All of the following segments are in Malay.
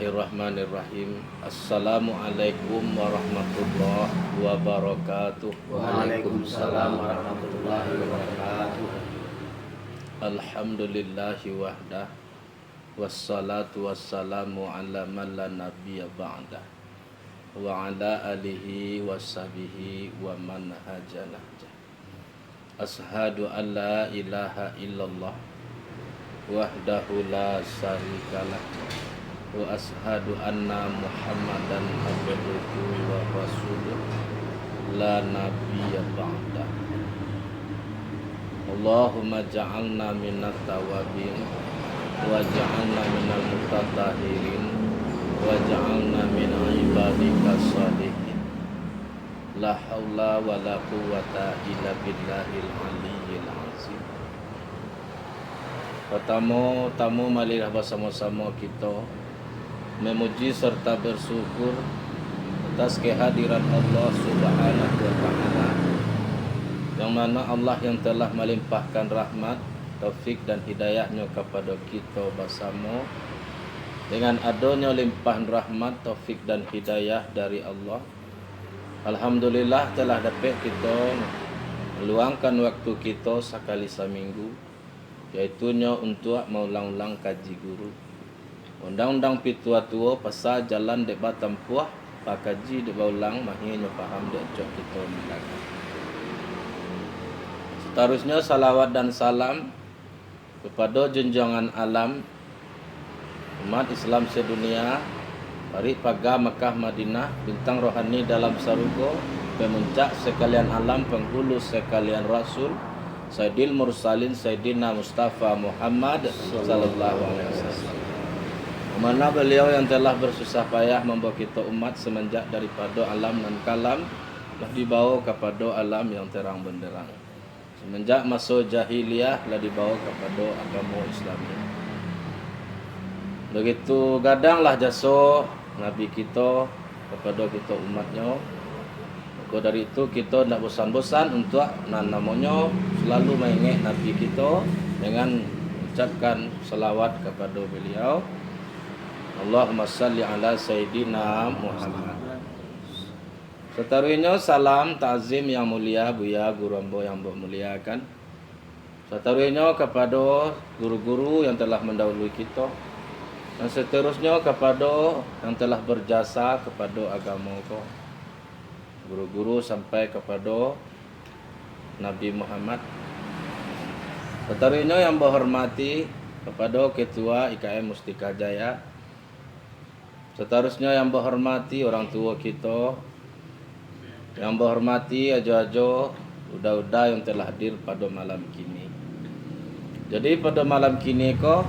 Bismillahirrahmanirrahim. Assalamualaikum warahmatullahi wabarakatuh. Waalaikumsalam warahmatullahi wabarakatuh. Alhamdulillahi wahdah. Wassalatu wassalamu ala man la nabiyya ba'dah. Wa ala alihi washabihi wa man haja nahjah. Ashhadu an la ilaha illallah wahdahu la syarikalah. Wa ashhadu anna Muhammadan abduhu wa rasuluh la nabiyya ba'dah. Allahumma ja'alna minat tawabin wa ja'alna minal mutatahhirin wa ja'alna min ibadika shalihin. La haula wa la quwwata illa billahil aliyyil azim. Tamu marilah bersama-sama kita memuji serta bersyukur atas kehadiran Allah Subhanahu wa taala, yang mana Allah yang telah melimpahkan rahmat, taufik dan hidayahnya kepada kita bersama. Dengan adanya limpahan rahmat, taufik dan hidayah dari Allah, alhamdulillah telah dapat kita meluangkan waktu kita sekali seminggu, iaitunya untuk mengulang-ulang kaji guru. Undang-undang pitua-tua pasal jalan dek batampuah, pak kaji dek ulang mahirnya faham dek cok kita melakukan. Seterusnya salawat dan salam kepada junjungan alam umat Islam sedunia, hari pagar Mekah Madinah, bintang rohani dalam sarugo, pemuncak sekalian alam, penghulu sekalian rasul, Sayyidil Mursalin Sayyidina Mustafa Muhammad sallallahu alaihi wasallam. Mana beliau yang telah bersusah payah membawa kita umat semenjak daripada alam dan kalam telah dibawa kepada alam yang terang benderang. Semenjak masa jahiliyah telah dibawa kepada agama Islam. Begitu gadanglah jasa Nabi kita kepada kita umatnya. Maka dari itu kita tidak bosan-bosan untuk namanya selalu mengingat Nabi kita dengan ucapkan selawat kepada beliau. Allahumma salli ala Sayyidina Muhammad. Seterusnya salam ta'zim yang mulia Buya Guru Ambo yang muliakan. Seterusnya kepada guru-guru yang telah mendahului kita. Dan seterusnya kepada yang telah berjasa kepada agama kau, guru-guru sampai kepada Nabi Muhammad. Seterusnya yang berhormati kepada Ketua IKM Mustika Jaya. Seterusnya yang berhormati orang tua kita, yang berhormati ajo-ajo udah yang telah hadir pada malam kini. Jadi pada malam kini ko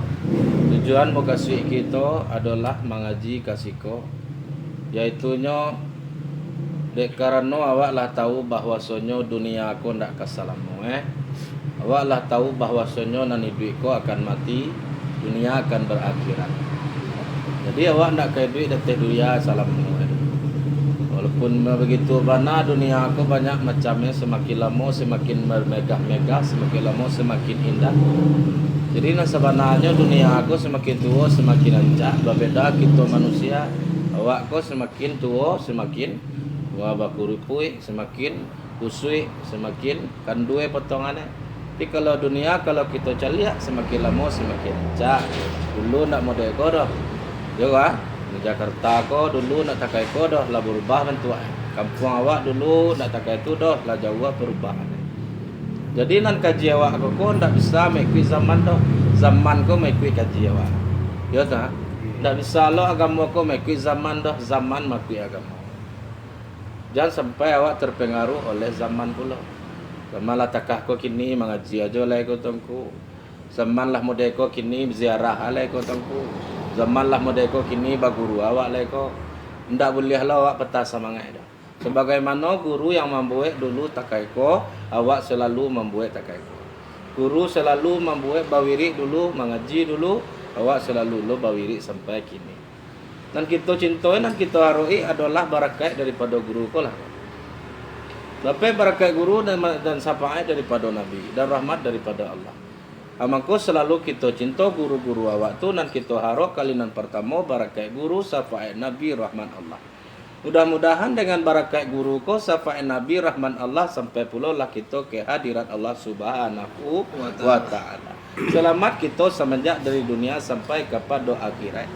tujuan mukasih kita adalah mengaji kasih ko, yaitunya dek karena awak lah tahu bahwasanya dunia aku ndak kasalamu awak lah tahu bahwasanya nani duit ko akan mati, dunia akan berakhirat. Jadi awak ndak kaya duit dateh dunia salamu. Walaupun begitu bana dunia aku banyak macamnya, semakin lama semakin bermegah-megah, semakin lama semakin indah. Jadi sebenarnya dunia aku semakin tua semakin ancak. Berbeda kita manusia, awak ko semakin tua semakin bakurupui, semakin usui, semakin kandue potongannya. Tapi kalau dunia kalau kita caliak semakin lama semakin ancak. Dulu ndak model kodoh. Yo kan? Di Jakarta ko dulu nak takai ko dah lah berubah bentuk. Kampung awak dulu nak takai tu dah lah jauh perubahan. Jadi nan kaji awak ko ndak bisa mengikut zaman dah. Zaman ko mengikut kaji awak. Ya tak? Ndak bisa lo agama ko mengikut zaman dah, zaman mengikut agama. Jangan sampai awak terpengaruh oleh zaman pula. Zaman lah takah ko kini mengaji aja lah ko tengku. Zaman lah model ko kini ziarah lah ko tengku. Zaman lah model ko kini baguru awak lah ko. Ndak boleh lah awak petah semangat dah. Sebagaimana guru yang membuat dulu takai ko, awak selalu membuat takai ko. Guru selalu membuat bawiri dulu, mengaji dulu, awak selalu lo bawiri sampai kini. Dan kita cintai dan kita harui adalah barakat daripada guru ko lah. Tapi barakat guru dan syafaat daripada Nabi dan rahmat daripada Allah. Amangko selalu kita cinta guru-guru awak tu nan kita harap kalinan pertama barakat guru syafaat Nabi rahman Allah. Mudah-mudahan dengan barakat guru ko syafaat Nabi rahman Allah sampai pula lah kita ke hadirat Allah Subhanahu wa taala. Selamat kita semenjak dari dunia sampai kepada akhirat.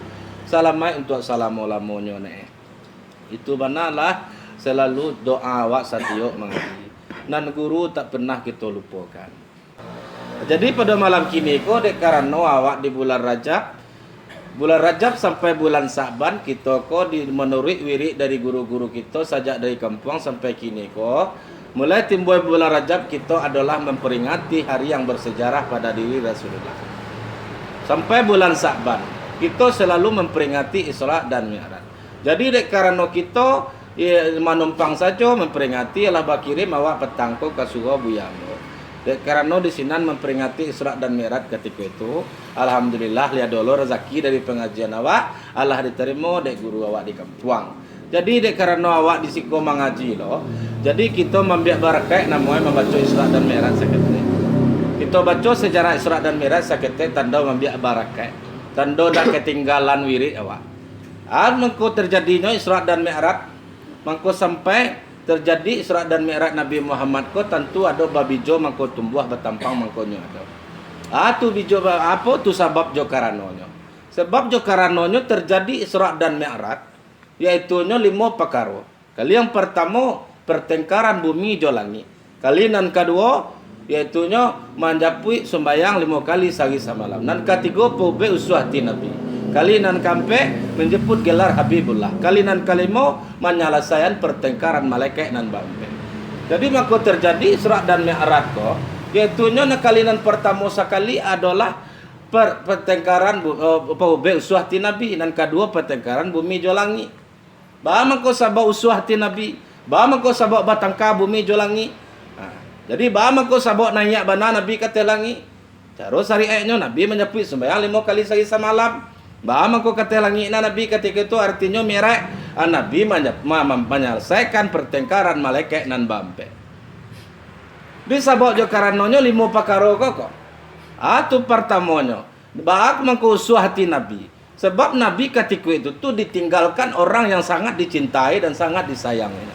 Selamat untuk selama-lamanya ne. Itu banalah selalu doa awak satiok mengaji. Nan guru tak pernah kita lupakan. Jadi pada malam kini ko dek karena awak di bulan Rajab sampai bulan Sa'ban kita ko menurut wirid dari guru-guru kita sejak dari kampung sampai kini ko mulai timbul bulan Rajab kita adalah memperingati hari yang bersejarah pada diri Rasulullah. Sampai bulan Sa'ban kita selalu memperingati Isra dan Mi'raj. Jadi dek karena kita menumpang saja memperingati Allah bakirim awak petang ko ke surau Buyamo. Karena di sini memperingati Isra dan Mi'raj ketika itu, alhamdulillah lihat dulu rezeki dari pengajian awak, Allah diterima dek guru awak di kampung. Jadi dek karena awak di siko mengaji loh, jadi kita membiak barakat namanya membaca Isra dan Mi'raj sekete. Kita baca sejarah Isra dan Mi'raj sekete tanda membiak barakat, tanda dak ketinggalan wirid awak. Mengko terjadinya Isra dan Mi'raj, mengko sampai terjadi Isra dan Mi'raj Nabi Muhammad ko tentu ada babijo mangko tumbuh betampang mangkonyo ada. Tu bijo apa tu sebab jo karanonyo. Sebab jo karanonyo terjadi Isra dan Mi'raj yaitu nya 5 perkara. Kali yang pertama pertengkaran bumi jo langit. Kali nan kedua yaitu nya menjapui sembayang 5 kali sehari semalam. Nan ketiga pobe uswati Nabi. Kalinan kampe menjemput gelar Habibullah. Kalinan kelima menyelesaikan pertengkaran malaikat nan bampe. Jadi maka terjadi Isra dan Mi'raj ko yaitu nya kalinan pertama sekali adalah pertengkaran uswah ti Nabi dan kedua pertengkaran bumi jolangi. Ba maka sabab uswah ti Nabi, ba maka sabab batangka bumi jolangi. Jadi ba maka sabab nanya bana Nabi kata langi. Terus hari nya Nabi menyebut sembahyang 5 kali sehari semalam. Bahwa ko kata langit Nabi ketika itu artinya Mi'raj Nabi menyelesaikan pertengkaran malaikat nan bampe. Bisa bawa jo karanonyo 5 perkara kok. Tu pertamanya bahak mengkusuh hati Nabi. Sebab Nabi ketika itu tuh ditinggalkan orang yang sangat dicintai dan sangat disayangi.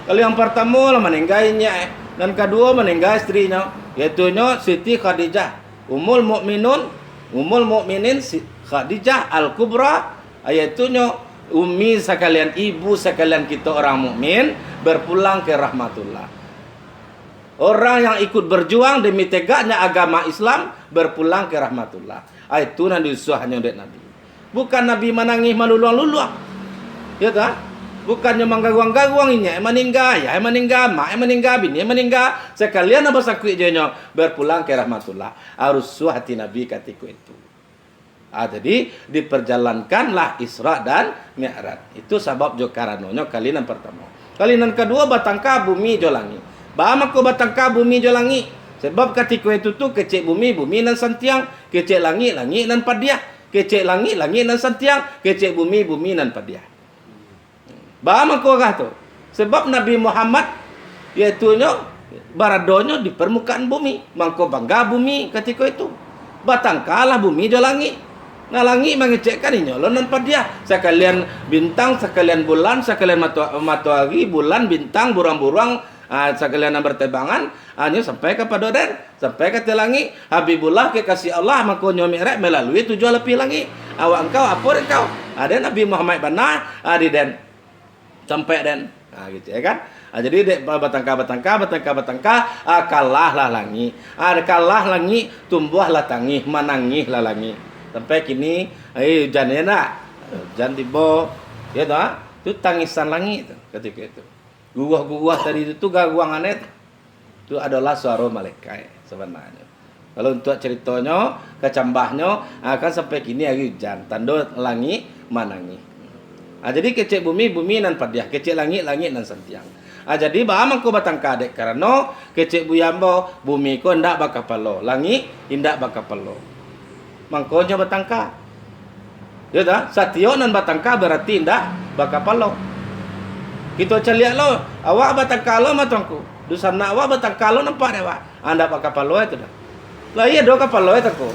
Kalau yang pertama lah meninggalnya dan kedua meninggal istrinya yaitu Siti Khadijah Ummul Mukminin Khadijah Al-Kubra ayaitunya umi sekalian ibu sekalian kita orang mukmin berpulang ke rahmatullah. Orang yang ikut berjuang demi tegaknya agama Islam berpulang ke rahmatullah. Itu nanti usuhnya dari Nabi. Bukan Nabi menangis meluluang-luluang. Ya tak? Bukannya menggaguang-gaguang ini, meninggal bini, meninggal sekalian apa sakit jenyo berpulang ke rahmatullah. Harus suhati Nabi ketika itu. Jadi diperjalankanlah Isra dan Mi'raj. Itu sebab jo karanonyo kalinan pertama. Kalinan kedua batangka bumi jolangi. Bama ko batangka bumi jolangi. Sebab ketika itu tuh kecek bumi nan santiang, kecek langit nan padiah, kecek langit nan santiang, kecek bumi nan padiah. Bama ko tu. Sebab Nabi Muhammad yaitu baradonyo di permukaan bumi, mangko bangga bumi ketika itu. Batangkalah bumi jolangi. Ngalangi mengecekkan ini nan padiah sekalian bintang sekalian bulan sekalian matahari bulan bintang burang-burang sekalian bertebangan hanya sampai kepada den sampai ke telangi Habibullah kekasih Allah makonyo Mi'raj melalui 7 lebih langit awak engkau apa engkau ada Nabi Muhammad bana di den sampai den gitu ya kan. Jadi batangka kalah lah langi kalah langi tumbuhlah tangi manangih lah langi sampai kini hujan enak hujan tiba ya dah itu tangisan langit ketika itu guguah tadi itu gaguang aneh itu adalah suara malaikat sebenarnya. Kalau untuk ceritanya kecambahnya akan sampai kini hujan tanda langit manangi. Jadi kecek bumi nan padiah kecek langit nan santiang. Jadi bahamang ko batang kadek karena kecek buyambo bumi ko ndak bakapalo langit indak bakapalo. Mangkonya batangka. Ya dah, satio nan batangka berarti indah bakapalo. Kita celiak lo, awak batangka lo matangku. Dusana awak batangka lo nampak dewa. Anda bakapalo itu dah. Lah iya do kapal lo tako.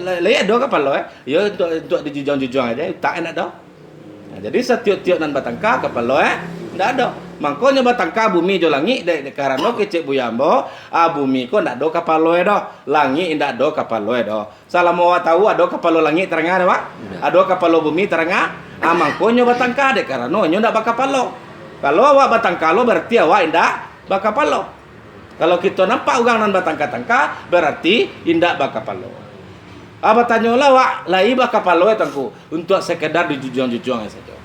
Lah iya do kapal lo ya untuk dijujung-jujung aja tak enak do. Nah, jadi setiap-tiap nan batangka kapal lo ndak ada. Mangkonya batangka bumi jo langit de karano kecek buyambo, bumi ko ndak do kapal lo do. Langit ndak do kapal lo do. Salah mau tahu ado kapal lo langit terengah de, Pak? Ado kapal lo bumi terengah. Mangkonya batangka de karano nyo ndak bakapal lo. Kalau awak batangka lo berarti awak ndak bakapal lo. Kalau kita nampak orang nan batangka-tangka berarti indak bakapal lo. Apa tanya lah wak lai bakapal lo tangku untuk sekedar dijujung-jujung saja.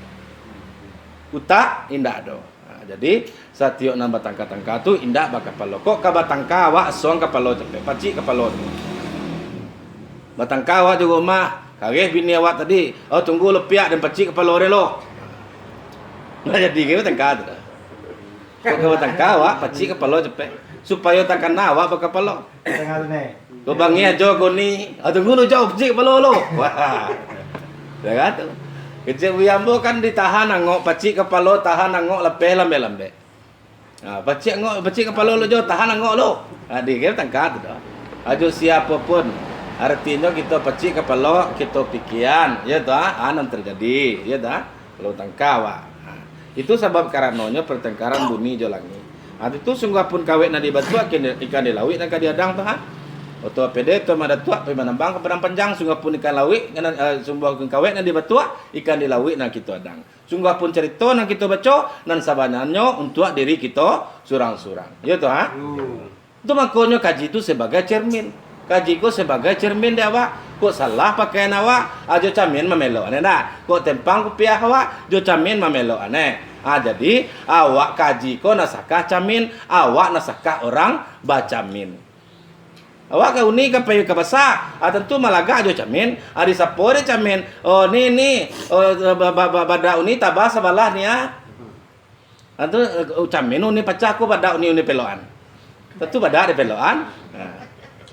Utak indak do. Jadi setiap nan batangka-tangka tu indak bakapal lo. Kok ka batangka awak song kapal lo cepet pacik kapal lo. Batangka awak juga mah kageh bini awak tadi. Oh tunggu lepiak dan pacik kapal lo lo. Nah jadi gitu batangka tu. Kok ka batangka awak pacik kapal lo cepet. Supaya takkan nawa baka palo. Tengah ni. Go bangi ajo ko ni. Tunggu nu jauh pecik palo lo. Wah. Jaga tu. Kecik buyambo kan ditahan angok pacik kepalo tahan angok lepeh lambe-lambe. Pacik kepalo lo jo tahan angok lo. Di ke tangkat tu. Ajo siapa pun artinya kita pacik kepalo kita pikiran ya ta anan terjadi ya ta kalau tangkawa. Itu sebab karenanya pertengkaran bumi jo langit. Itu sungguh pun kawet na di batu ikan di laut dan kadiadang tu ha. Oto pede tu mada tua pe manambang ke padang panjang sungguh pun ikan laut sungguh pun kawet na di batu ikan di laut na kita adang. Sungguh pun cerita na kita baca dan sabanannya untuk diri kita surang-surang. Ya tu ha. Itu makanya kaji itu sebagai cermin. Kaji ko sebagai cermin dia awak. Kok salah pakaian awak, ajo cermin mamelo ane dah. Kok tempang kupiah awak, jo cermin mamelo ane. Jadi awak kaji ko nasakah camin, awak nasakah orang bacamin. Awak ka uni ka payu ka basa, tentu malaga ajo camin, ari sapore camin. Oh ni bada uni tabah sabalah ni ya. Tentu camin uni pecah ko bada uni peloan. Tentu bada de peloan.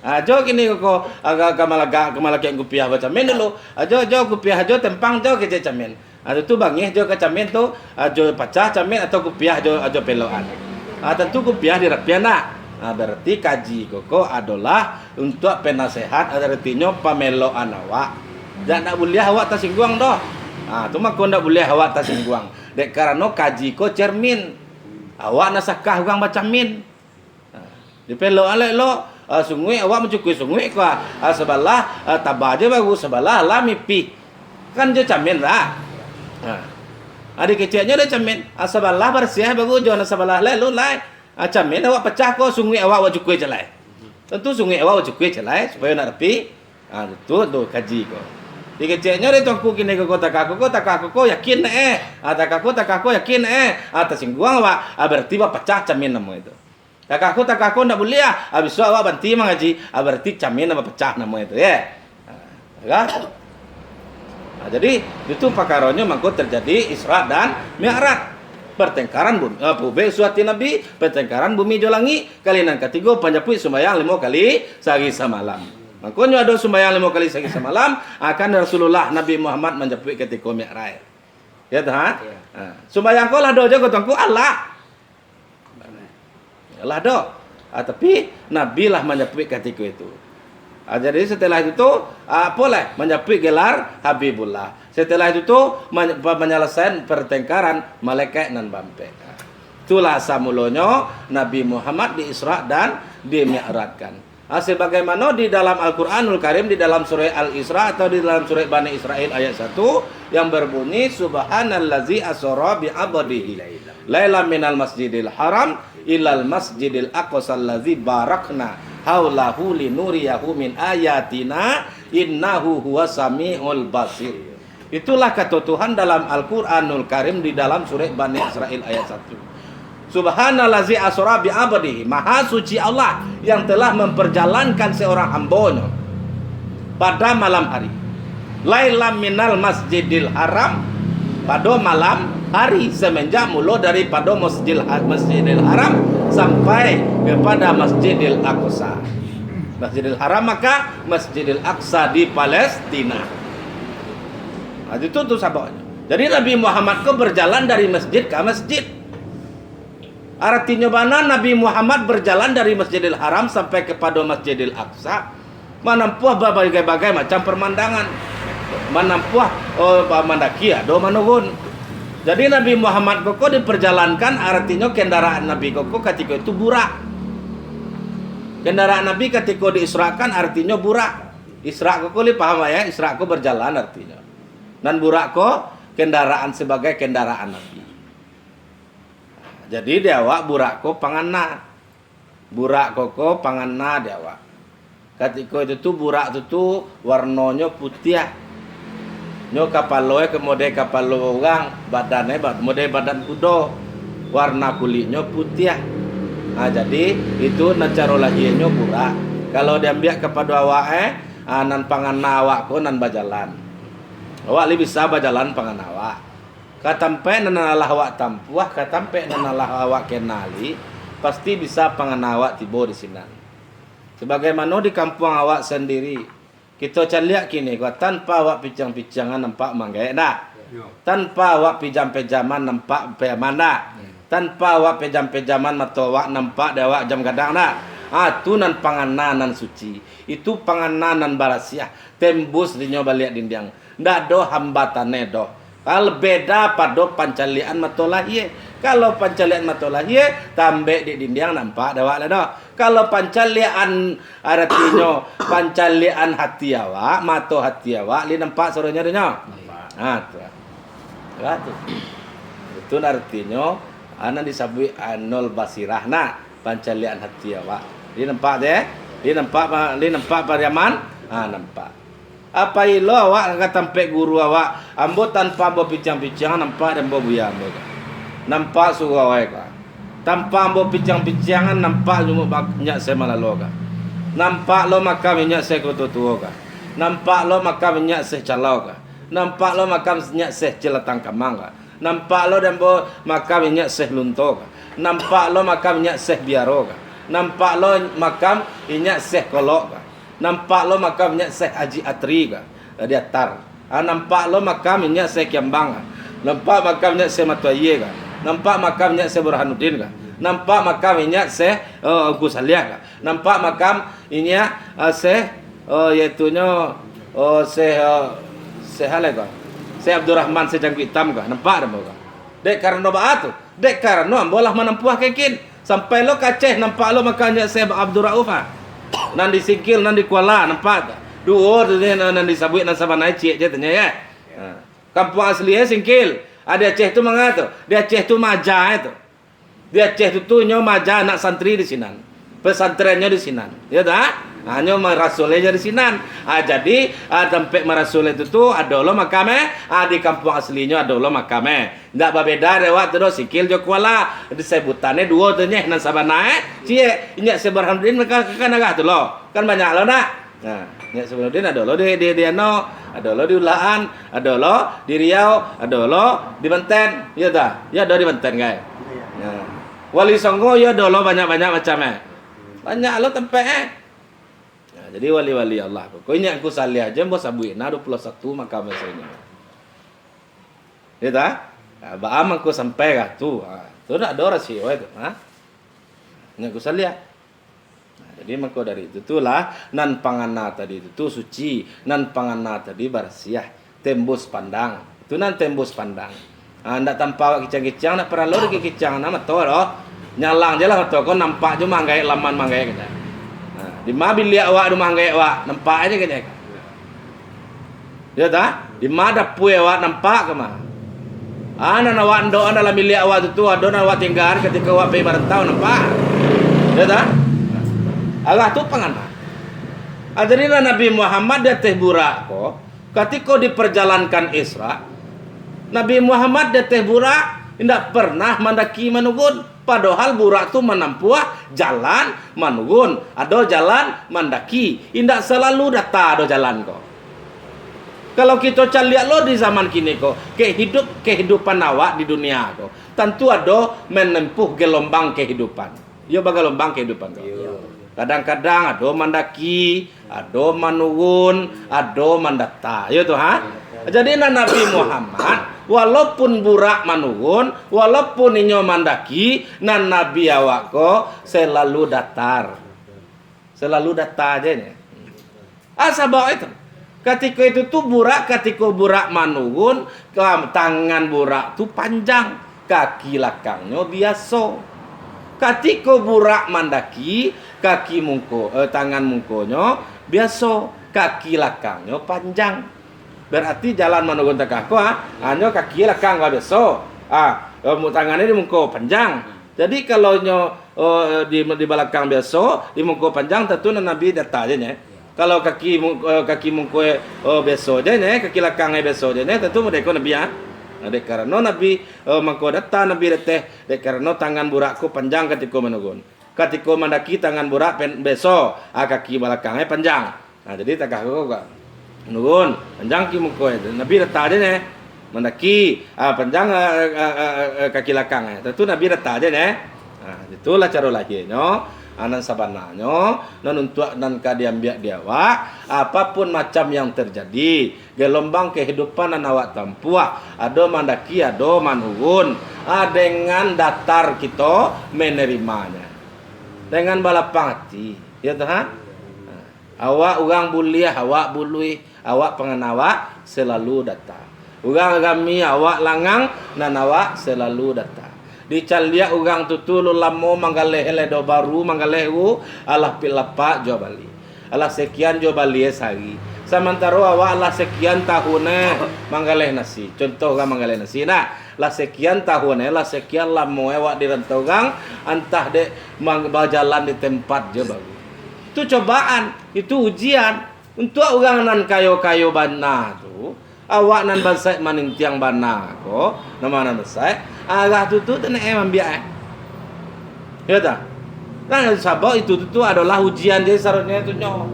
Ajo kini ko aga kamalaga yang kupiah baca men dulu. Ajo kupiah ajo tempang jo kece camen. Tu bangih jo ke camen tu ajo pecah camen atau kupiah ajo peloan. Tentu kupiah dirapiana. Berarti kaji koko adalah untuk penasehat artinya pameloan awak. Jangan boleh awak tersinggung doh. Tu mah ko ndak boleh awak tersinggung. Dek karena kaji ko cermin. Awak nasakah orang baca min. Di peloan lo sungguh awak mencukui sungguh ko sebelah tabah aja bagus sebelah lah mipi kan je camin lah adik kecilnya dia camin sebelah bersih bagus jangan sebelah lalu lai camin awak pecah ko sungguh awak cukui celai tentu sungguh awak cukui celai supaya nak rapi itu tu kaji ko di kecilnya dia tuangku kini ko takaku yakin takaku yakin tersinggung awak berarti awak pecah camin nama itu. Takaku ndak boleh habis awak banti mengaji berarti camin nama pecah nama itu ya. Jadi itu pakaronnya mangko terjadi Isra dan Mi'raj. Pertengkaran bumi bube suati nabi pertengkaran bumi jolangi kalinan ketiga panjapui sembahyang 5 kali sehari semalam. Mangkonya ada sembahyang 5 kali sehari semalam akan Rasulullah Nabi Muhammad menjapui ketika Mi'raj. Ya dah. Sembahyang kau lah dojo kotongku Allah. Allah do. Tapi Nabi lah menyapui ketika itu. Jadi setelah itu boleh menyapui gelar Habibullah. Setelah itu menyelesaikan pertengkaran malaikat nan bampe. Itulah samulonyo Nabi Muhammad di Isra dan di Mi'rajkan. Sebagaimana di dalam Al-Qur'anul Karim di dalam surah Al-Isra atau di dalam surah Bani Israil ayat 1 yang berbunyi subhanallazi asra bi 'abdihi lailan minal masjidil haram ilal masjidil aqsa allazi barakna haulahu linuriyahu min ayatina innahu huwas samiul basir. Itulah kata Tuhan dalam Al-Qur'anul Karim di dalam surah Bani Israil ayat 1. Subhanallazi asra bi 'abdihi, maha suci Allah yang telah memperjalankan seorang hambanya pada malam hari. Lailam minal masjidil haram, pada malam hari semenjak mula daripada masjidil haram sampai kepada Masjidil Aqsa. Masjidil Haram maka Masjidil Aqsa di Palestina. Itu tuh sabotnya. Jadi Nabi Muhammad kok berjalan dari masjid ke masjid. Artinya mana Nabi Muhammad berjalan dari Masjidil Haram sampai kepada Masjidil Aqsa. Manampuah berbagai-bagai macam permandangan. Manampuah mandaki ado manuhun. Jadi Nabi Muhammad koko diperjalankan artinya kendaraan Nabi koko ketika itu burak. Kendaraan Nabi ketika diisrakan artinya burak. Isra koko li paham ya? Isra ko berjalan artinya. Dan burak ko kendaraan sebagai kendaraan Nabi. Jadi diawak burak ko panganna. Burak koko panganna diawak. Ketika itu tuh burak itu tuh warnanya putih. Nyo kapaloe kemudian kapalo orang badannya model badan kudo. Warna kulitnya putih. Nah, jadi itu nancaro lahirnya burak. Kalau diambil kepada awak nan panganna awak ko nan bajalan. Awak li bisa bajalan panganna awak. Katampe nan alah awak tampuah, katampe nan alah awak kenali, pasti bisa panganna awak tibo di sini. Sebagaimana di kampung awak sendiri, kita caliak kini, tanpa awak pijang-pijangan nampak manggai dah. Tanpa awak pijam-pijaman nampak pemana. Tanpa awak pejam-pejaman mata awak nampak dawak jam gadang dah. Tu nan panganan suci. Itu panganan barasiah. Tembus dinyo balik dinding. Ndak do hambatane do. Kalau beda pada pancalian mata lahir. Kalau pancalian mata lahir, tambah di dinding nampak dawak lah do. Kalau pancalian artinya pancalian hati awak, mata hati awak, li nampak suruhnya dinyo. Tu. Itu artinya anak disebut anul basirah na pancalian hati awak. Dia nampak deh, dia nampak pariaman, nampak. Apa ilo awak kata tempat guru awak, ambo tanpa ambo picang-picang nampak dan ambo buya ambo. Nampak suruh awak ka. Tanpa ambo picang-picangan nampak cuma banyak saya malalo ka. Nampak lo makam minyak saya kototuo ka. Nampak lo makam minyak saya calau ka. Nampak lo makam minyak saya celatang kamang ka. Nampak lo dan bo makam minyak saya lunto ka. Nampak lo makam minyak saya biaro ka. Nampak lo makam minyak saya kolok ka. Nampak lo makam minyak saya Haji Atri ka. Dia tar. Nampak lo makam minyak saya Kiambang ka. Nampak makam minyak saya Matuaye ka. Nampak makam minyak saya Burhanuddin ka. Nampak makam minyak saya Agus Aliah ka. Nampak makam minyak saya yaitunya saya Haleh ka. Saya Abdurrahman saya Jangkut Hitam ka. Nampak dah ka. Dek karena ba tu. Dek karena ambolah menampuah kekin. Sampai lo kaceh nampak lo makanya saya Abdul Rauf ha. Nan disingkil nan di Kuala nampak tak? Dua tu nan disabut nan sabanai cik je tanya ya. Kampung aslinya singkil. Ada Aceh tu mengatu. Dia Aceh tu maja itu. Dia Aceh tu nyo maja anak santri di sinan. Pesantrennya di sinan. Ya dah? Hanya merasulnya di sinan. Jadi tempat merasul itu tu ada lo makame. Di kampung aslinya ada lo makame. Ndak berbeda lewat tu sikil jo kuala. Disebutannya dua tu nyeh nan sabana cie nyak seberhamdin mereka kan agak tu lo. Kan banyak lo nak. Nah, nyak seberhamdin ada lo di no, ada lo di Ulaan, ada lo di Riau, ada lo di Benten. Ya dah. Ya ada di Benten guys. Nah, Wali Songo ya ada lo banyak-banyak macamnya. Banyak lo tempat jadi wali-wali Allah. Pokoknya aku salih aja mbok sabuin 21 makam ini. Ya dah? Baam aku sampai kah tu. Tu nak ada rasi itu, Nya aku salih. Jadi maka dari itu itulah nan panganna tadi itu suci, nan panganna tadi barsiah, tembus pandang. Itu nan tembus pandang. Ndak tanpa kicang-kicang nak pernah lor kicang nama to loh. Nyalang je lah to kau nampak cuma manggai laman manggai kita. Di mobil liak awak rumah ngek awak nampak aja kayaknya. Ya dah? Di mana pue awak nampak ke mah? Ana awak ndo ana dalam milik awak tu adon awak tinggal ketika awak pergi merantau nampak. Ya dah? Allah tu panganah. Adarilah Nabi Muhammad dia teh burak ko ketika diperjalankan Isra. Nabi Muhammad dia teh burak tidak pernah mendaki manugun. Padahal burak tu menampuah jalan manugun, ada jalan mendaki. Indak selalu data ada jalan ko. Kalau kita lihat lo di zaman kini ko, kehidupan awak di dunia ko, tentu ada menempuh gelombang kehidupan. Yo gelombang kehidupan ko. Kadang-kadang ada mendaki, ada manugun, ada mendata. Yo tu ha. Jadi Nabi Muhammad walaupun burak manugun, walaupun inyo mandaki, nan Nabi awak ko selalu datar. Selalu datar aja nih. Sabab itu. Ketika itu tuh ketika burak manuhun, tangan burak tuh panjang, kaki belakangnya biasa. Ketika burak mandaki, tangan mungkonya biasa, kaki belakangnya panjang. Berarti jalan manuhun takako, hanya kaki belakang nggak biasa. Tangannya di mungko panjang. Jadi kalau di belakang biasa, di mungko panjang tentu Nabi datanya. Kalau kaki mungko biasa je kaki belakangnya biasa je tentu mereka Nabi ya. Dek karena Nabi mangko datang Nabi deteh dek karena tangan burakku panjang ketika menugun. Ketika mendaki tangan burak biasa, kaki belakangnya panjang. Nah jadi tak aku kok nugun panjang ki mungko Nabi datang je mendaki panjang kaki belakangnya. Tentu Nabi datang je Nah, itulah cara lahirnya. Anan sabananya untuk nan kadiambiak diawak apapun macam yang terjadi gelombang kehidupan nan awak tempuh ada mandaki ada manuhun dengan datar kita menerimanya dengan balapang hati ya Tuhan. Awak orang buliah awak bului awak pengenawa selalu datang orang agami awak langang nan awak selalu datang. Dicalia orang tutulu lamo mangaleh ledo baru mangaleh Allah pilapa jo bali. Allah sekian jo bali sehari. Sementara awak Allah sekian tahun mangaleh nasi. Contoh orang mangaleh nasi. Nah, lah sekian tahun lah sekian lamo awak di rantau gang entah de berjalan di tempat jo baru. Itu cobaan, itu ujian untuk orang nan kayo-kayo bana tu. Awak nan bansai maning tiang bana ko, nama nan bansai. Agak tu nak ambil ya tak? Nah sabab itu adalah ujian dia seharusnya tu nyo.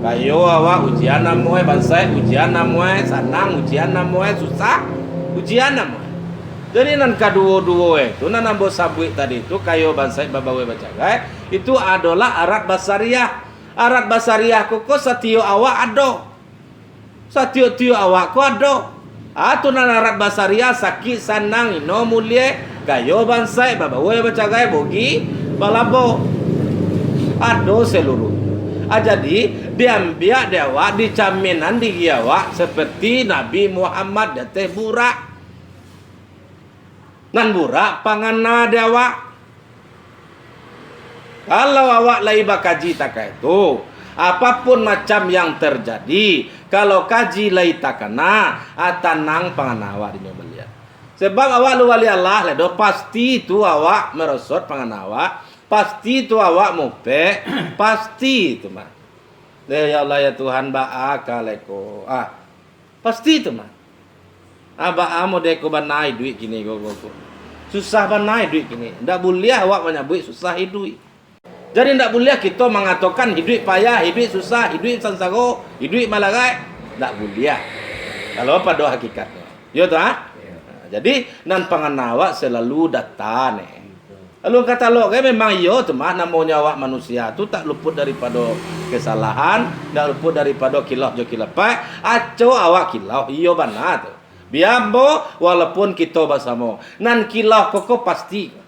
Kayo awak ujian namoe bansai ujian namoe sanang ujian namoe susah ujian namoe. Jadi nan kedua-dua itu nan ambo sabui tadi itu kayo bansai babawe bacagai itu adalah arat basariah. Arat basariah koko satio awak ado. Satio awak ko ado. Atu nan arat basaria sakit sanang ino mulie gayo bansai babawe bacagai bogi balabo ado seluruh. Jadi diambil dewa dicaminan di giawa seperti Nabi Muhammad dateh burak nan burak pangana dewa. Kalau awak lai bakaji takai itu apapun macam yang terjadi, kalau kaji lai takana, atanang panganawa di nyobalia. Sebab awak lu wali Allah ledo pasti itu awak merosot panganawa, pasti itu awak mupe, pasti itu mah. Ya Allah ya Tuhan baakaleko. Pasti itu mah. Aba amo deko banai duit kini go. Susah banai duit kini. Ndak boleh awak menyabui susah duit. Jadi tidak boleh kita mengatakan hidup payah, hidup susah, hidup sansago, hidup malagai. Tidak boleh. Kalau pada hakikatnya. Ya tak? Jadi nan panganawa selalu datang. Lalu kata lo, memang yo tu mah namanya awak manusia tu tak luput daripada kesalahan, tak luput daripada kilah jo kilapai. Aco awak kilah, iyo benar tu. Biambo walaupun kita bersama. Nan kilah koko pasti.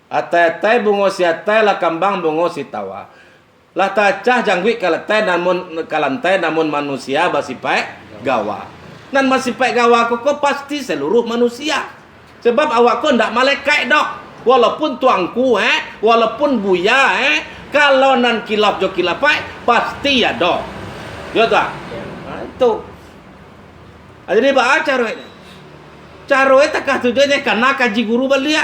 Atai bungo si atai lah kambang bungo si tawa. Lah tacah jangwit kalantai namun manusia basipai gawa. Dan basipai gawa koko pasti seluruh manusia. Sebab awak ko ndak malaikat dok. Walaupun tuangku walaupun buya kalau nan kilap jo kilapai pasti ya dok. Ya tak? Itu. Jadi apa cara ini? Cara itu tak tujuannya karena kaji guru belia.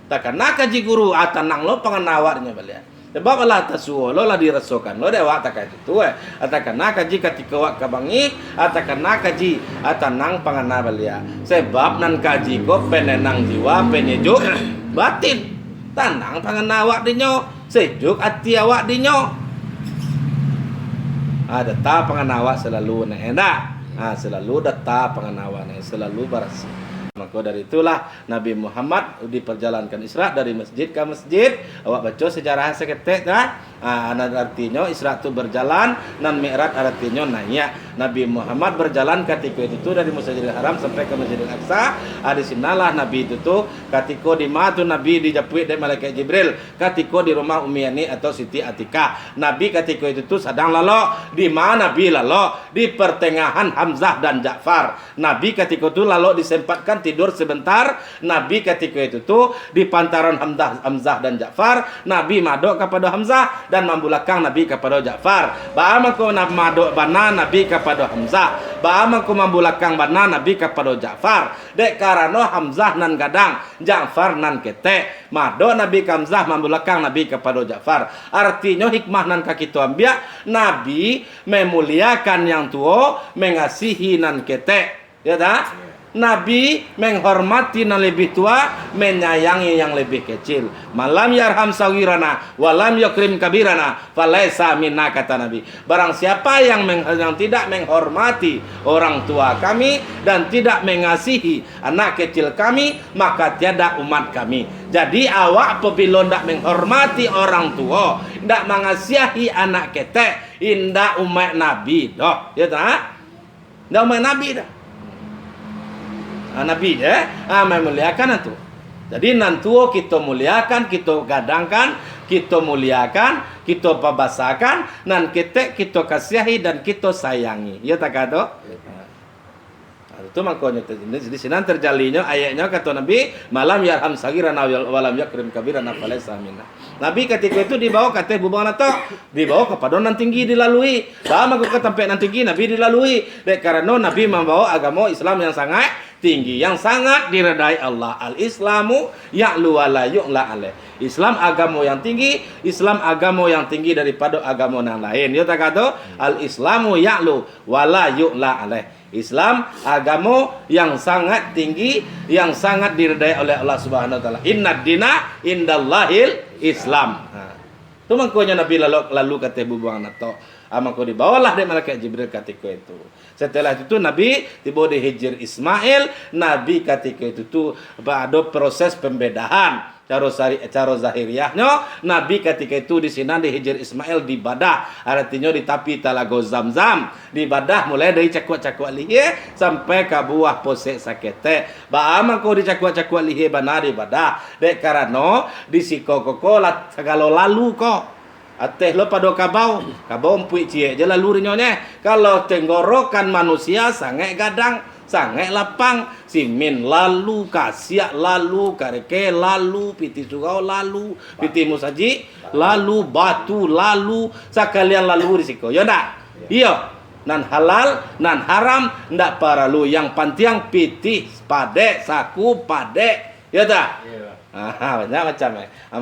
Tak kena kaji guru atanang lo pengenawarnya balik. Sebab Allah tasuo lo lah dirasokan lo dewa tak kaji tu kena kaji ketika wak kabangi kena kaji atanang pengenah balik. Sebab nan kaji ko penenang jiwa penyejuk batin. Tanang pengenah awak dinyo sejuk hati awak dinyo. Data pengenah awak selalu enak. Selalu data pengenah awak selalu bersih. Maka dari itulah Nabi Muhammad diperjalankan Isra dari masjid ke masjid. Awak baca sejarah seketik Artinya Isra itu berjalan dan Mi'raj artinya naik. Nabi Muhammad berjalan ketika itu dari Masjidil Haram sampai ke Masjidil Aqsa. Di sinalah Nabi itu ketika di matu Nabi dijemput dari malaikat Jibril ketika di rumah Ummi Yani atau Siti Atikah. Nabi ketika itu sedang lalu di mana Nabi lalu di pertengahan Hamzah dan Ja'far. Nabi ketika itu lalu disempatkan tidur sebentar. Nabi ketika itu di pantaran Hamzah dan Ja'far. Nabi madok kepada Hamzah dan membulakang Nabi kepada Ja'far. Ba'amaku madok bana Nabi kepada Hamzah. Ba'amaku membulakang bana Nabi kepada Ja'far. Dek karena Hamzah nan gadang, Ja'far nan ketek. Madok Nabi Hamzah membulakang Nabi kepada Ja'far. Artinya hikmah nan kaki tu ambil Nabi memuliakan yang tua, mengasihi nan ketek. Ya tak? Nabi menghormati yang lebih tua, menyayangi yang lebih kecil. Malam yarham sawirana, walam yakrim kabirana, falaisa minna, kata Nabi. Barang siapa yang tidak menghormati orang tua kami dan tidak mengasihi anak kecil kami, maka tiada umat kami. Jadi awak apabila tidak menghormati orang tua, tidak mengasihi anak ketek, indah umat Nabi dah. Ya tak? Tidak umat Nabi dah. Nabi memuliakan itu. Jadi nantuo kita muliakan, kita gadangkan, kita muliakan, kita pabasakan, nan ketek kita kasihi dan kita sayangi. Ya tak kado? Itu makanya di sini terjalinya ayatnya kata Nabi, malam yarham sagirana walam yakrim kabirana falaisa minna. Nabi ketika itu dibawa ke bubangan atau dibawa ke padonan tinggi dilalui. Sama ke tempat nan tinggi Nabi dilalui. Karena Nabi membawa agama Islam yang sangat tinggi, yang sangat diredai Allah. Al-Islamu ya'lu wa la yu'la alaih. Islam agama yang tinggi, Islam agama yang tinggi daripada agama yang lain. Ya tak kata? Al-Islamu ya'lu wa la yu'la alaih. Islam agama yang sangat tinggi, yang sangat diredai oleh Allah Subhanahu wa taala. Innad dina indallahil Islam. Itu makanya Nabi lalu kata bubuang nato. Maka dibawalah dari malaikat Jibril ketika itu. Setelah itu Nabi tiba di Hijr Ismail. Nabi ketika itu ada proses pembedahan. Cara zahiriahnya Nabi ketika itu di sini di Hijr Ismail di Badah, artinya di tepi Talaga Zamzam. Di Badah mulai dari cakuak-cakuak lihe sampai ke buah posek sakete. Ba'ama ko di cakuak-cakuak lihe benar di Badah. Dek karena di sikoko lah segala lalu ko. Ateh lo pada kabau empui cie je lalu rinyonya. Kalau tenggorokan manusia sangat gadang, sangat lapang. Simin lalu, kasiak lalu, kareke lalu, piti sugau lalu, piti musaji lalu, batu lalu, sekalian lalu risiko. Ya ndak? Iya. Nan halal, nan haram, ndak paralu. Yang penting piti pade, saku pade. Ya tak? Banyak macam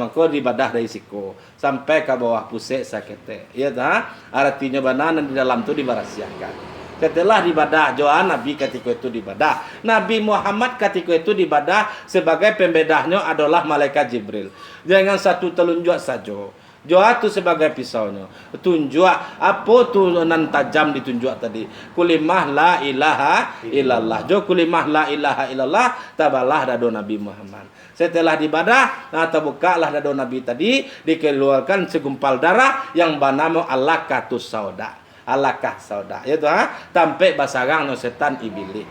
Maka di Badah dari siku sampai ke bawah pusat sakete. Ya tak? Artinya banan di dalam tu dibarasiakan. Setelah di Badah, Joan Nabi ketika itu di Badah. Nabi Muhammad ketika itu di Badah sebagai pembedahnya adalah malaikat Jibril. Jangan satu telunjuk saja. Joa tu sebagai pisaunya. Tunjuk apa tu nan tajam ditunjuk tadi. Kulimah la ilaha illallah. Jo kulimah la ilaha illallah tabalah dado Nabi Muhammad. Setelah dibadah, terbukalah dado Nabi tadi, dikeluarkan segumpal darah yang bernama alaqatus sauda. Alaqah sauda. Itu sampai basarang no setan iblis.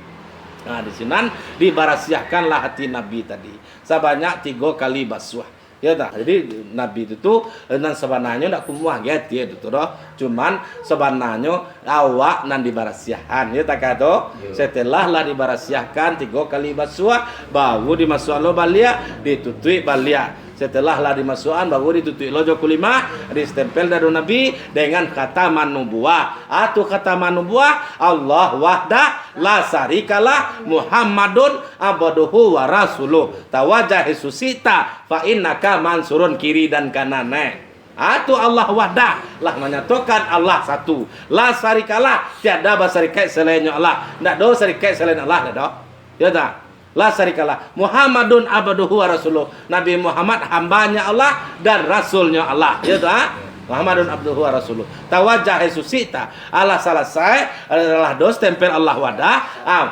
Nah, di sini dibarasiahkanlah hati Nabi tadi. Sebanyak 3 kali basuh. Ya tak? Jadi Nabi itu nan sebenarnya ndak kumuah get ya itu doh. Cuman sebenarnya awak nan dibarasiahkan ya tak kado. Setelah lah dibarasiahkan 3 kali basuh baru dimasukkan lo balia ditutui balia. Setelah lah dimasukkan baru ditutui lojo kulima distempel dari Nabi dengan kata manubuah. Atau kata manubuah Allah wahda la sarikalah Muhammadun abduhu wa rasuluh tawajjah susita fa innaka mansurun kiri dan kanane. Atau Allah wahda lah menyatakan Allah satu. La sarikalah tiada basarikai selainnya Allah. Ndak do sarikai selain Allah dah. Ya tak? La sarikalah Muhammadun abduhu wa rasuluh. Nabi Muhammad hambanya Allah dan rasulnya Allah. Ya tak? Muhammadun abduhu wa rasuluh. Tawajjah susita. Allah selesai adalah dos tempel Allah wadah.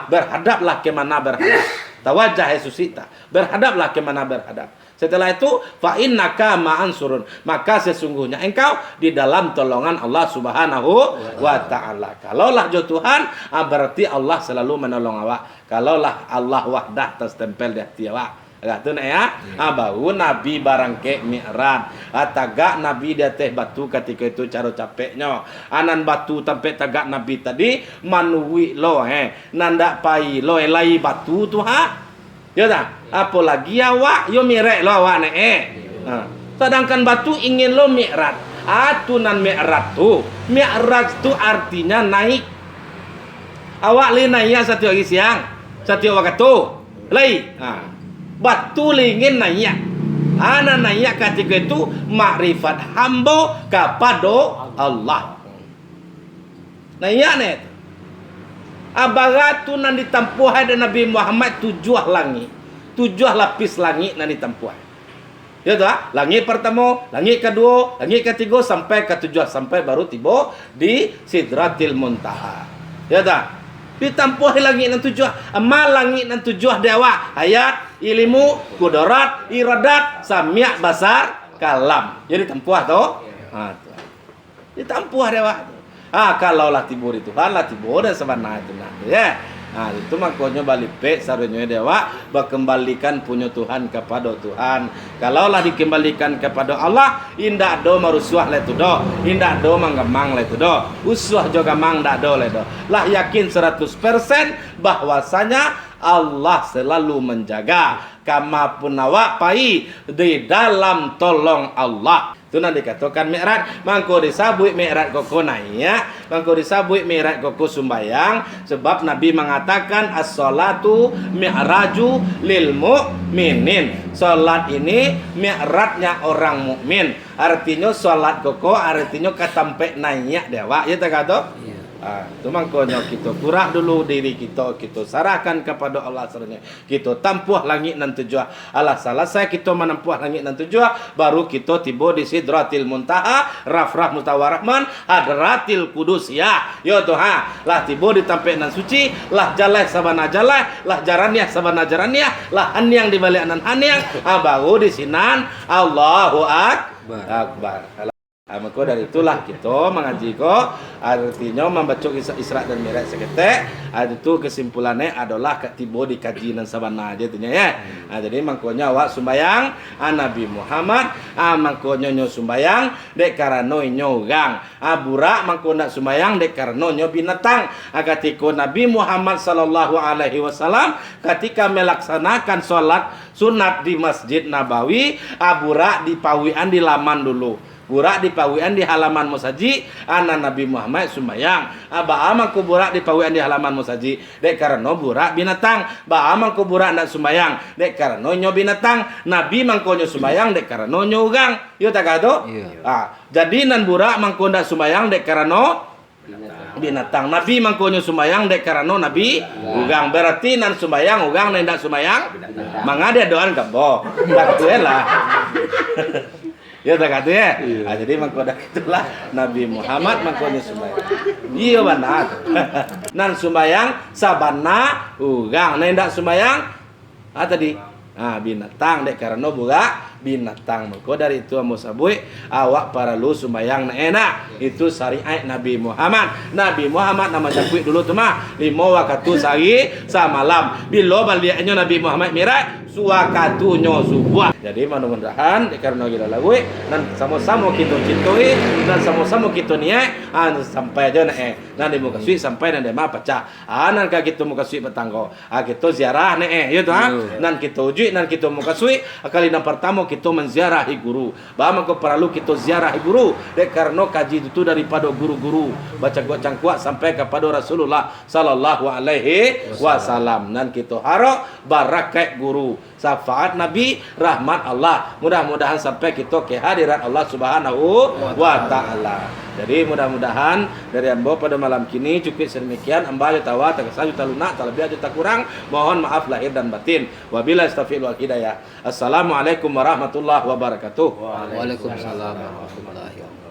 Berhadaplah ke mana berhadap. Tawajjah susita. Berhadaplah ke mana berhadap. Setelah itu fa innaka ma'ansurun, maka sesungguhnya engkau di dalam tolongan Allah Subhanahu wa taala. Kalaulah jo Tuhan, berarti Allah selalu menolong awak. Kalaulah Allah wahdah terstempel di hati awak. Agak tu nak ya. Baru Nabi barangke Mi'raj. Tagak Nabi di atas batu ketika itu cara capeknya. Anan batu tempat tagak Nabi tadi manuwi lo nandak pai lo elai batu tu Ya tak? Apalagi awak yo mirek lo awak sedangkan batu ingin lo Mi'raj. Atunan Mi'raj tu. Mi'raj tu artinya naik. Awak li naik satu hari siang, satu waktu tu. Lai. Batu ingin naik. Ana naik ketika itu makrifat hamba kepada Allah. Naik net. Abaratu nan ditampuh ada Nabi Muhammad 7 langit. 7 lapis langit nan ditampuh. Ya tak? Langit pertama, langit kedua, langit ketiga sampai ke-7 sampai baru tiba di Sidratil Muntaha. Ya tak? Ditampuh langit nan 7. Amal langit nan 7 dewa. Ayat, ilmu, kudarat, iradat, samia, basar, kalam. Jadi tampuh tu. Ditampuh dewa. Kalaulah tibur itu lah tibur dan sebenarnya itu nanti ya. Itu makanya balik sarunya dewa berkembalikan punya Tuhan kepada Tuhan. Kalaulah dikembalikan kepada Allah, indah do marusuah le tu do, indah do manggamang le tu do, usuah juga mang dak do le do. Lah yakin 100% bahwasanya Allah selalu menjaga kama pun awak pai di dalam tolong Allah. Itu nanti dikatakan Mi'raj, mangko disabui Mi'raj koko naik, mangko disabui Mi'raj koko sumbayang, sebab Nabi mengatakan as-salatu mi'raju lil mu'minin. Salat ini mi'rajnya orang mukmin. Artinya salat koko artinya katampe naik dewa, ya tak kata? Itu makanya kita kurang dulu diri kita sarahkan kepada Allah seranya. Kita tampuh langit nan 7. Allah selesai kita menempuh langit nan 7, baru kita tiba di Sidratil Muntaha, Rafrah Mutawarahman, Hadratil Qudus ya. Yo Tuhan, lah tiba di tempat nan suci, lah jalai sabana jalai, lah jaraniah sabana jaraniah, lah hanyang di balik nan hanyang, baru di sinan Allahu Akbar. Maka dari itulah kita mengaji artinya membaca Isra dan Mi'raj seketek. Itu kesimpulannya adalah tiba dikaji dan sabana aja tunya ya. Jadi makanya awak sumbayang Nabi Muhammad, makanya nyo sumbayang dek karena nyo gang. Burak makanya sumbayang dek karena nyo binatang. Ketika Nabi Muhammad sallallahu alaihi wasallam ketika melaksanakan sholat sunat di Masjid Nabawi, burak di pawian di laman dulu. Burak di pawian di halaman musaji, Nabi Muhammad sumbayang. Ba'aman ku burak di pawian di halaman musaji, dek karena burak binatang. Ba'aman ku burak ndak sumbayang, dek karena nyo binatang. Nabi mangkonyo sumbayang dek karena nyo ugang. Yo tak kado? Jadi nan burak mangko ndak sumbayang dek karena binatang. Nabi mangkonyo sumbayang dek karena Nabi ugang. Berarti nan sumbayang ugang nan ndak sumbayang. Mangade doan gabo. Tak lah. Ya tak kata ya. Jadi mangkoda itulah Nabi Muhammad mangkonya sumbayang. Iya benar. Nan sumbayang sabana ugang, nan ndak sumbayang tadi binatang dek karena buka binatang. Maka dari itu musabui awak para lu sumbayang enak. Itu syariat Nabi Muhammad. Nabi Muhammad nama jakui dulu tu mah 5 waktu sehari samalam. Bila baliaknya Nabi Muhammad Mi'raj suwakatunya subuh. Jadi mudah-mudahan karena kita lagu dan sama-sama kita cintai dan sama-sama kita niat sampai aja nanti muka suwi sampai nanti mah pecah. Nanti kita muka suwi petanggo. Kita ziarah ya tu nan kita uji nan kita muka suwi kali yang pertama kita menziarahi guru. Bahwa maka perlu kita ziarahi guru dek karena kaji itu daripada guru-guru baca cangkuak sampai kepada Rasulullah sallallahu alaihi wasallam. Dan kita harap barakat guru, syafaat Nabi, rahmat Allah. Mudah-mudahan sampai kita ke hadirat Allah Subhanahu wa taala. Jadi mudah-mudahan dari hamba pada malam kini cukup sedemikian. Hamba tawa tak saja tak lunak, tak lebih tak kurang. Mohon maaf lahir dan batin. Wabillahi taufiq wal hidayah. Assalamualaikum warahmatullahi wabarakatuh. Waalaikumsalam warahmatullahi wabarakatuh.